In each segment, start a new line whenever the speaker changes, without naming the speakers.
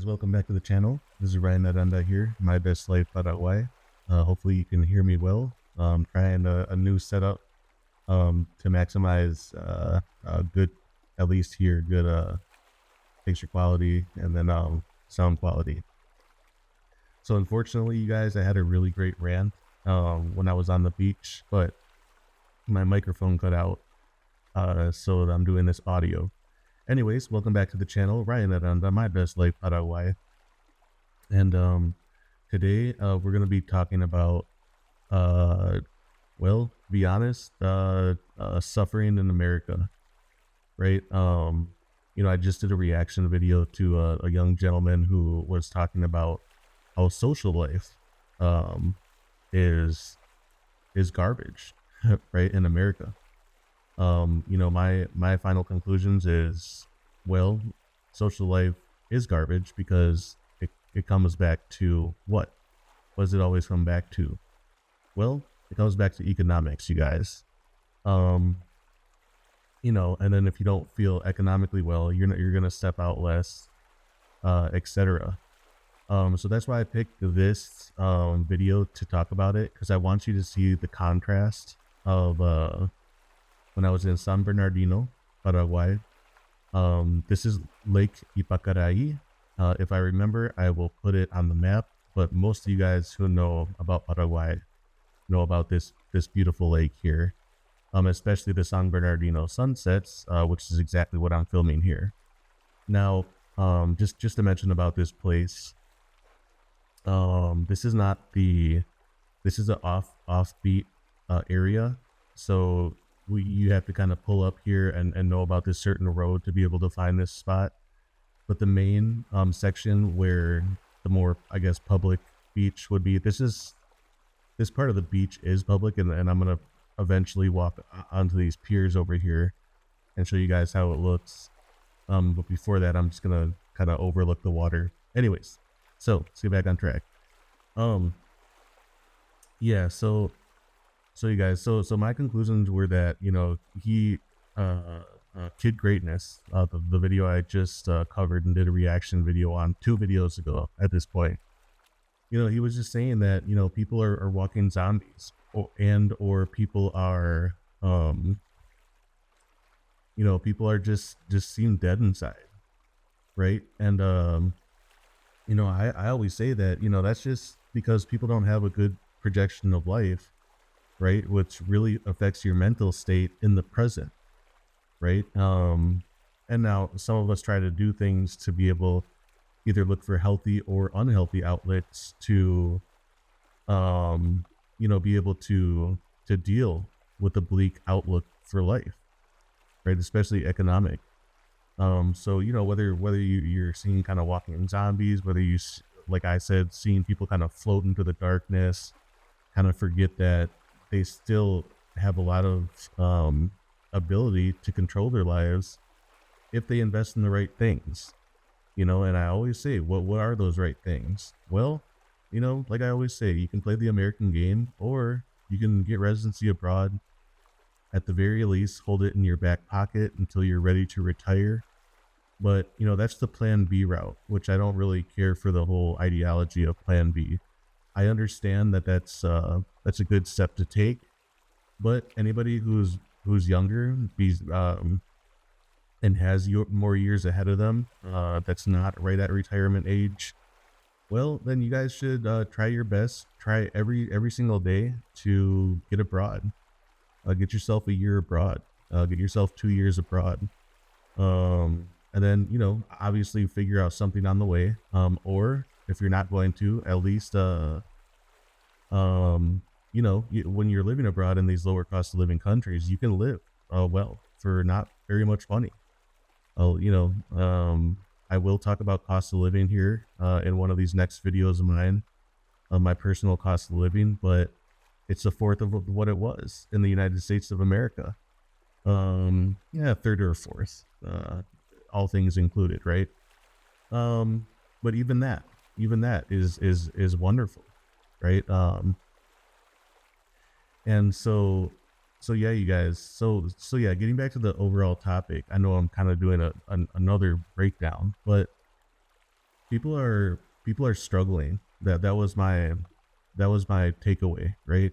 guys, welcome back to the channel. This is Ryan Aranda here, my best life Paraguay. Hopefully you can hear me well. Trying a new setup to maximize good, at least here, good picture quality and then sound quality. So unfortunately, you guys, I had a really great rant when I was on the beach, but my microphone cut out, so I'm doing this audio. Anyways, welcome back to the channel, Ryan Aranda, my best life Paraguay. And today we're going to be talking about, well, be honest, suffering in America, right? I just did a reaction video to a young gentleman who was talking about how social life is garbage, right, in America. My final conclusions is, well, social life is garbage because it comes back to what? What does it always come back to? Well, it comes back to economics, you guys. And then if you don't feel economically well, you're gonna step out less, etc. So that's why I picked this video to talk about it, because I want you to see the contrast of when I was in San Bernardino, Paraguay. This is Lake Ipacaraí. If I remember, I will put it on the map, but most of you guys who know about Paraguay know about this beautiful lake here, especially the San Bernardino sunsets, which is exactly what I'm filming here. Now, just to mention about this place, this is an offbeat area, so you have to kind of pull up here and know about this certain road to be able to find this spot. But the main section where the more, I guess, public beach would be, this part of the beach is public, and I'm gonna eventually walk onto these piers over here and show you guys how it looks. But before that, I'm just gonna kind of overlook the water. Anyways, so let's get back on track. Yeah, so you guys, so my conclusions were that, Kid Greatness, the video I just covered and did a reaction video on 2 videos ago at this point, he was just saying that, people are walking zombies, or people are, people are just seem dead inside, right? And, I always say that, that's just because people don't have a good projection of life, right? Which really affects your mental state in the present, right? And now some of us try to do things to be able either look for healthy or unhealthy outlets to, be able to deal with the bleak outlook for life, right? Especially economic. So, whether you're seeing kind of walking zombies, whether you, like I said, seeing people kind of float into the darkness, kind of forget that they still have a lot of ability to control their lives if they invest in the right things, and I always say, what are those right things? Well, like I always say, you can play the American game, or you can get residency abroad. At the very least, hold it in your back pocket until you're ready to retire. But, that's the plan B route, which I don't really care for the whole ideology of plan B. I understand that that's a good step to take, but anybody who's younger, and has more years ahead of them, that's not right at retirement age, well, then you guys should try your best, try every single day to get abroad. Get yourself a year abroad, get yourself 2 years abroad, and then, obviously figure out something on the way, or if you're not going to, at least, when you're living abroad in these lower cost of living countries, you can live well for not very much money. I will talk about cost of living here in one of these next videos of mine, my personal cost of living, but it's a fourth of what it was in the United States of America. Yeah, third or fourth, all things included, right? But even that is wonderful, right? And so yeah, you guys, so yeah, getting back to the overall topic, I know I'm kind of doing another breakdown, but people are struggling. That was my takeaway, right?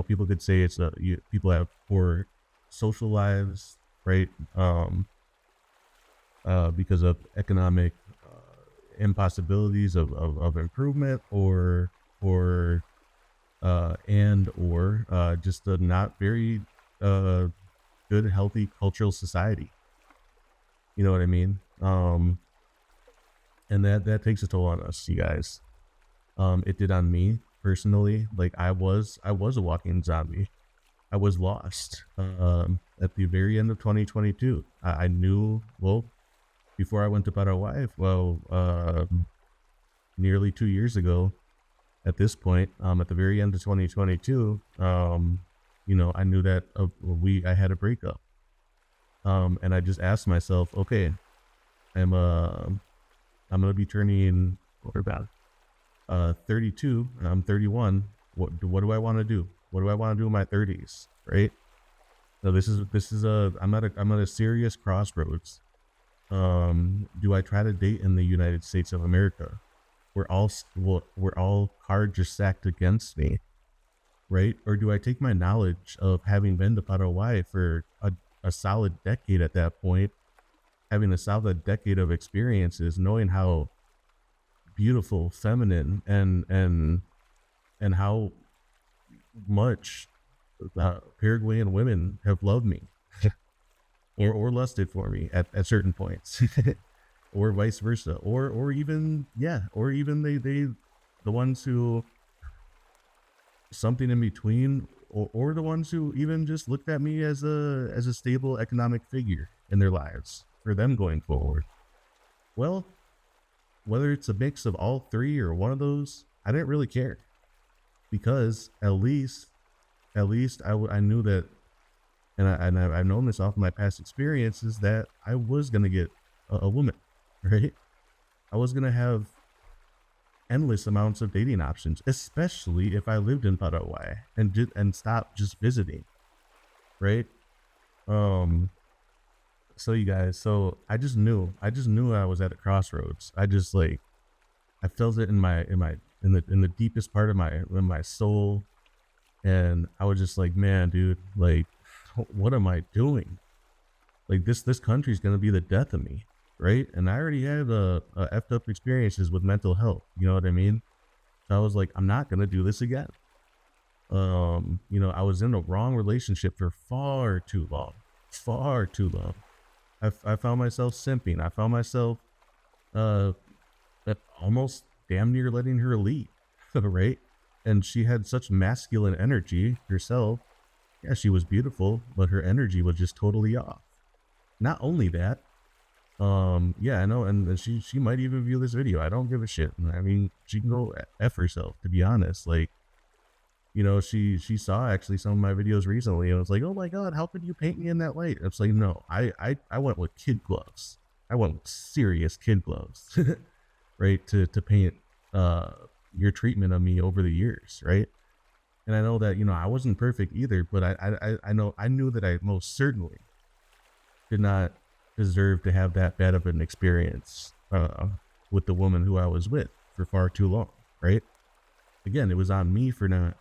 People could say people have poor social lives, right? Because of economic impossibilities of improvement, or just a not very uh, good, healthy cultural society. You know what I mean? And that takes a toll on us, you guys. It did on me personally. Like I was a walking zombie. I was lost. At the very end of 2022, I knew, well, before I went to Paraguay, well, nearly 2 years ago. At this point, at the very end of 2022, I knew that I had a breakup. And I just asked myself, okay, I'm uh, I'm gonna be turning, what about 32, and I'm 31. What do I want to do? What do I want to do in my 30s? Right? So this is a I'm at a serious crossroads. Do I try to date in the United States of America? We're all cards are stacked against me, right? Or do I take my knowledge of having been to Paraguay for a solid decade at that point, having a solid decade of experiences, knowing how beautiful, feminine, and how much Paraguayan women have loved me, or lusted for me at certain points, or vice versa, or even, yeah, or even they the ones who, something in between, or the ones who even just looked at me as a stable economic figure in their lives for them going forward. Well, whether it's a mix of all three or one of those, I didn't really care, because at least I knew that, I've known this off of my past experiences, that I was gonna get a woman, right? I was gonna have endless amounts of dating options, especially if I lived in Paraguay and stopped just visiting, right? Um, so you guys, so I just knew I was at a crossroads. I felt it in the deepest part of my soul, and I was just like, man, dude, like, what am I doing? Like, this country's gonna be the death of me, right? And I already had effed up experiences with mental health. You know what I mean? So I was like, I'm not gonna do this again. I was in the wrong relationship for far too long, far too long. I found myself simping. I found myself uh almost damn near letting her lead, right? And she had such masculine energy herself. Yeah, she was beautiful, but her energy was just totally off. Not only that, yeah, I know, and she might even view this video. I don't give a shit. I mean, she can go f herself. To be honest, like, she saw actually some of my videos recently, and was like, "Oh my god, how could you paint me in that light?" It's like, no, I went with kid gloves. I went with serious kid gloves, right? To paint uh your treatment of me over the years, right? And I know that, I wasn't perfect either, but I knew that I most certainly did not deserve to have that bad of an experience with the woman who I was with for far too long, right? Again, it was on me for not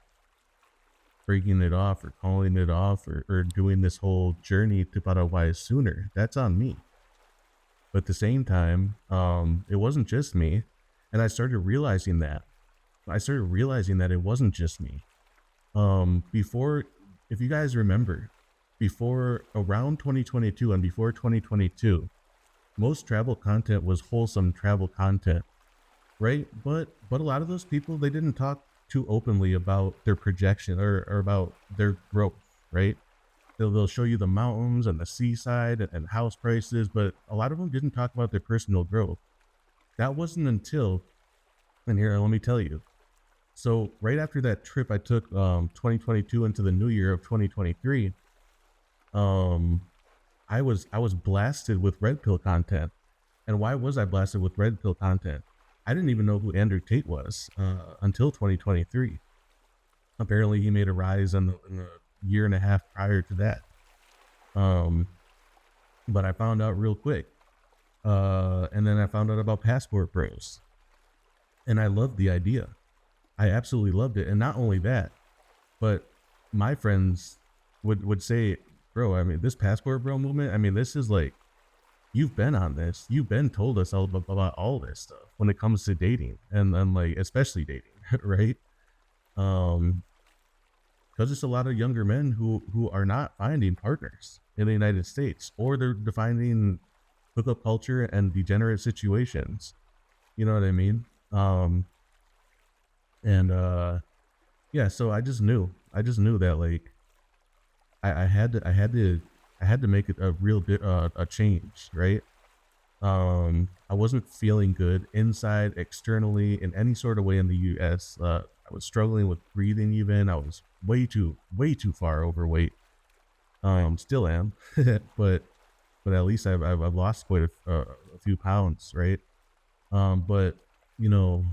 breaking it off, or calling it off, or doing this whole journey to Paraguay sooner. That's on me. But at the same time, it wasn't just me. And I started realizing that. It wasn't just me. Before, if you guys remember, before around 2022 and before 2022, most travel content was wholesome travel content, right? But a lot of those people, they didn't talk too openly about their projection, or about their growth, right? They'll show you the mountains and the seaside and house prices, but a lot of them didn't talk about their personal growth. That wasn't until, and here, let me tell you. So right after that trip I took, 2022 into the new year of 2023, um, I was blasted with red pill content. And why was I blasted with red pill content? I didn't even know who Andrew Tate was until 2023. Apparently, he made a rise in the year and a half prior to that. Um, but I found out real quick. And then I found out about passport bros, and I loved the idea. I absolutely loved it. And not only that, but my friends would say, bro, I mean, this passport bro movement, I mean, this is like, you've been on this, you've been told us all about all this stuff when it comes to dating, and like, especially dating, right? Um, because it's a lot of younger men who are not finding partners in the United States, or they're defining hookup culture and degenerate situations. You know what I mean? And yeah, so I just knew that like I had to make it a real bit a change, right? I wasn't feeling good inside, externally, in any sort of way in the U.S. I was struggling with breathing. Even I was way too far overweight. Still am, but at least I've lost quite a few pounds, right? But you know,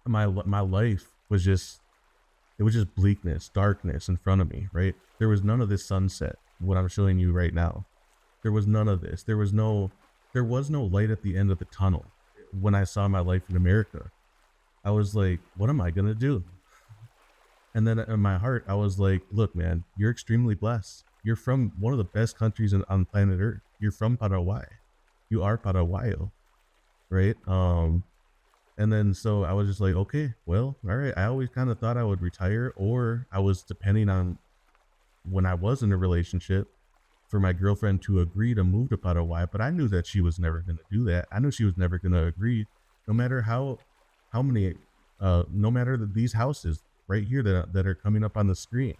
my life was just, it was just bleakness, darkness in front of me, right? There was none of this sunset, what I'm showing you right now. There was none of this. There was no light at the end of the tunnel. When I saw my life in America, I was like, what am I gonna do? And then in my heart, I was like, look, man, you're extremely blessed. You're from one of the best countries on planet Earth. You're from Paraguay. You are Paraguayo, right? And then so I was just like, okay, well, all right. I always kind of thought I would retire, or I was depending on, when I was in a relationship, for my girlfriend to agree to move to Paraguay. But I knew that she was never going to do that. I knew she was never going to agree, no matter how many, no matter these houses right here that are coming up on the screen.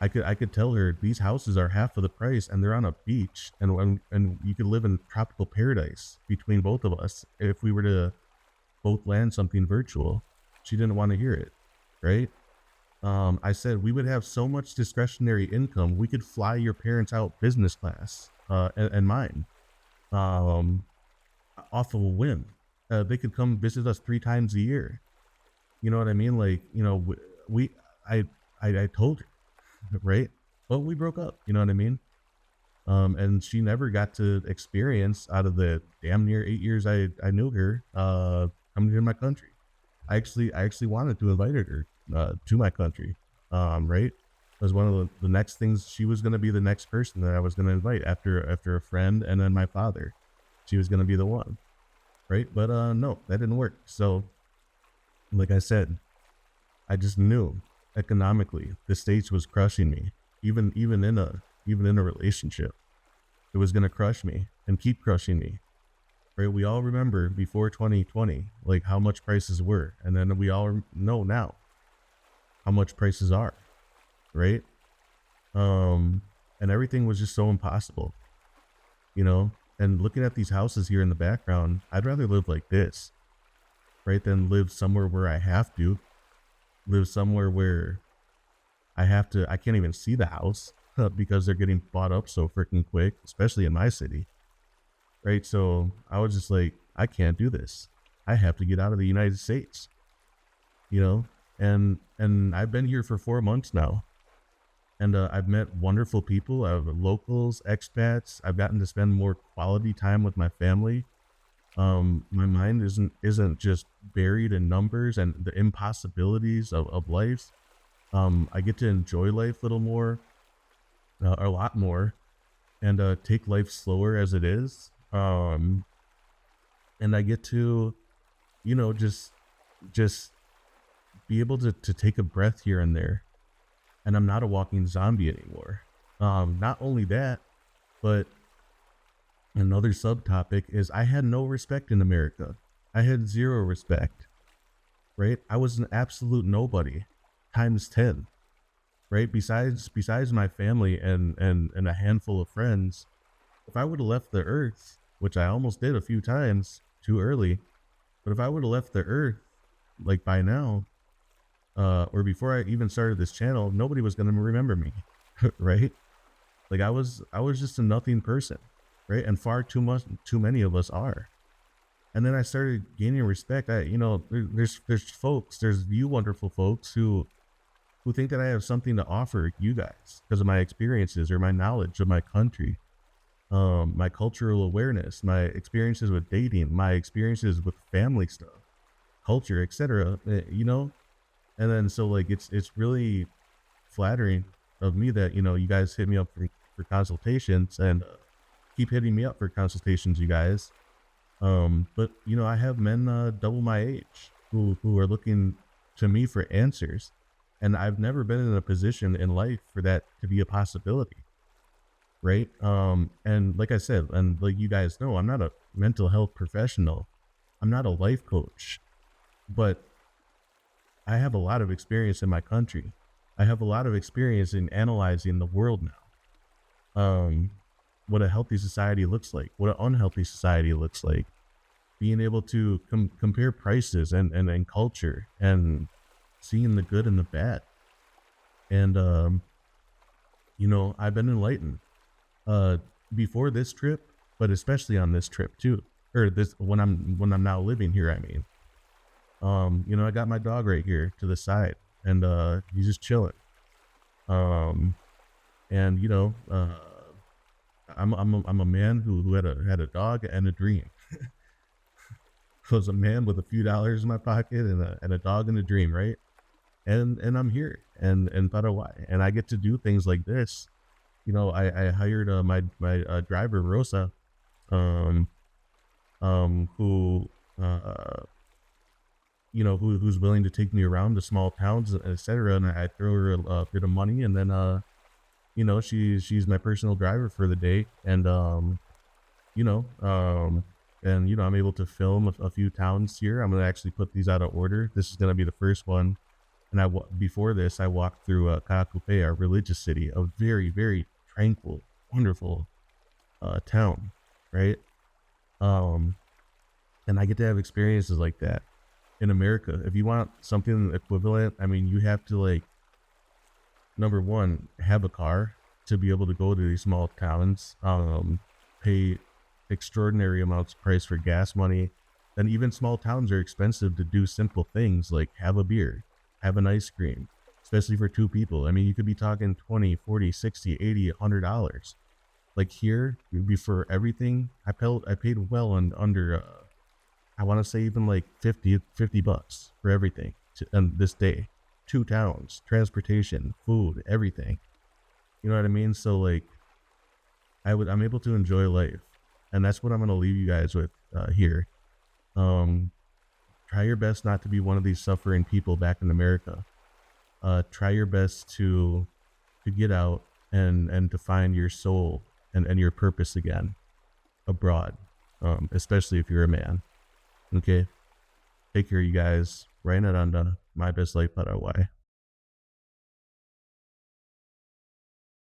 I could tell her these houses are half of the price, and they're on a beach, and you could live in tropical paradise between both of us if we were to both land something virtual. She didn't want to hear it, right? I said we would have so much discretionary income, we could fly your parents out business class, and mine, um, off of a whim. They could come visit us 3 times a year. You know what I mean? Like, you know, we I, I told her, right? But we broke up. You know what I mean? And she never got to experience, out of the damn near 8 years I knew her, coming to my country. I actually wanted to invite her to my country, right? It was one of the next things. She was going to be the next person that I was going to invite after a friend, and then my father. She was going to be the one, right? But no, that didn't work. So, like I said, I just knew economically the States was crushing me, even in a relationship. It was going to crush me and keep crushing me, right? We all remember before 2020, like how much prices were. And then we all know now how much prices are, right? And everything was just so impossible, you know? And looking at these houses here in the background, I'd rather live like this, right? Than live somewhere where I have to live somewhere where I can't even see the house because they're getting bought up so freaking quick, especially in my city, right? So I was just like, I can't do this. I have to get out of the United States, you know? And I've been here for 4 months now, and I've met wonderful people. I have locals, expats. I've gotten to spend more quality time with my family. My mind isn't just buried in numbers and the impossibilities of life. I get to enjoy life a little more, a lot more, and take life slower as it is. And I get to, you know, just be able to take a breath here and there. And I'm not a walking zombie anymore. Not only that, but another subtopic is I had no respect in America. I had zero respect, right? I was an absolute nobody times 10, right? Besides my family and a handful of friends, if I would have left the earth, which I almost did a few times too early, but if I would have left the earth like by now, or before I even started this channel, nobody was going to remember me, right? Like I was just a nothing person, right? And far too many of us are. And then I started gaining respect. You know, there's folks, there's you wonderful folks who think that I have something to offer you guys because of my experiences or my knowledge of my country. my cultural awareness, my experiences with dating, my experiences with family stuff, culture, etc. You know, and then so like it's really flattering of me that you guys hit me up for consultations and keep hitting me up for consultations, you guys. But I have men double my age who are looking to me for answers, and I've never been in a position in life for that to be a possibility, right? And like I said, and like you guys know, I'm not a mental health professional. I'm not a life coach, but I have a lot of experience in my country. I have a lot of experience in analyzing the world now. What a healthy society looks like, what an unhealthy society looks like, being able to compare prices and culture and seeing the good and the bad. And, I've been enlightened uh, before this trip, but especially on this trip too, or this when I'm now living here. I mean, I got my dog right here to the side, and he's just chilling. Um, and I'm a man who had a dog and a dream. I was a man with a few dollars in my pocket and a dog and a dream, right? And I'm here and Paraguay, and I get to do things like this. I hired my driver Rosa, um, who who's willing to take me around to small towns, etc. And I throw her a bit of money, and then she's my personal driver for the day, and you know, um, I'm able to film a few towns here. I'm gonna actually put these out of order. This is gonna be the first one, and before this, I walked through Kakapupe, our religious city, a very, very tranquil, wonderful town, right? Um, and I get to have experiences like that in America. If you want something equivalent, I mean, you have to like number one have a car to be able to go to these small towns, pay extraordinary amounts of price for gas money. And even small towns are expensive to do simple things like have a beer, have an ice cream, especially for two people. I mean, you could be talking 20, 40, 60, 80, $100. Like here, for everything, I paid well and under, I want to say even like 50 bucks for everything on this day. Two towns, transportation, food, everything. You know what I mean? So like, I'm able to enjoy life, and that's what I'm gonna leave you guys with here. Um, Try your best not to be one of these suffering people back in America. Try your best to get out and to find your soul and your purpose again abroad, especially if you're a man. Okay, take care, you guys. Ryan Aranda, my best life Paraguay.